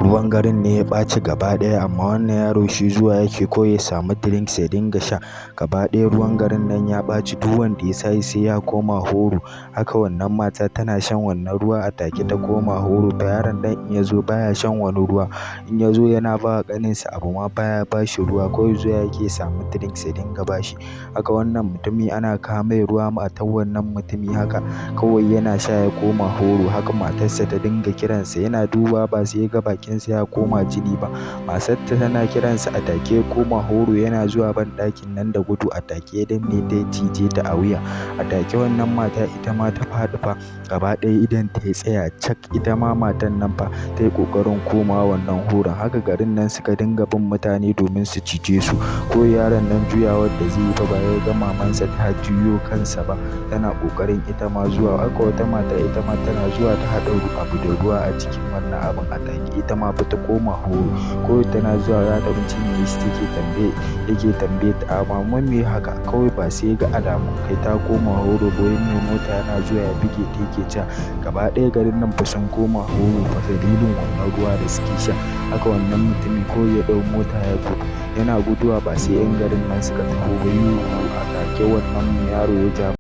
ruwan garin ne ya ɓaci gaba ɗaya, amma wannan yaro shi zuwa yake ko ya samu drinks ya dinga sha. Gaba ɗaya ruwan garin nan ya ɓaci, duk wanda ya sa sai ya koma horo. Haka wannan mata tana shan wannan ruwa a take ta koma horo. Fa yaron nan in ya zo baya shan wani ruwa, in ya zo yana ba wa ƙaninsa abu ma baya ba shi ruwa, kawai zuwa yake ya samu drinks ya dinga ba shi. Haka wannan mutumi ana kawo mai ruwa, matar wannan mutumi haka kawai yana sha ya koma horo. Haka matarsa ta dinga kiransa, yana dubawa ba sai ya ga bakinsa ya koma jini ba. Matarsa tana kiransa a take ya koma horo, yana zuwa banɗakin nan da gudu a take ya danne ta ya cije ta a wuya. A take wannan mata ita ma ta faɗi fa, gaba ɗaya idonta ya tsaya cak. Ita ma matan nan fa ta yi ƙoƙarin komawa wannan horon. Haka garin nan suka dinga bin mutane domin su cije su. Ko yaron nan juyawar da zai yi fa ba ya ga mamansa ta juyo kansa ba, tana ƙoƙarin ita ma zuwa. Haka wata mata ita ma tana zuwa ta haɗa abu da ruwa a cikin wannan abun a take ita ma fa ta koma horo. Kawai tana zuwa za ta cinye shi yake tambaye ta, mama me haka? Kawai ba sai ga alamun kai ta koma horo ba, wai mai mota yana zuwa ya buge ta yake cewa gaba ɗaya garin nan fa sun koma horo fa dalilin wannan ruwa da suke sha. Haka wannan mutumi kawai ya ɗau mota ya gudu, yana guduwa ba sai 'yan garin nan suka taho ba, yiwu a take wannan yaro ya ja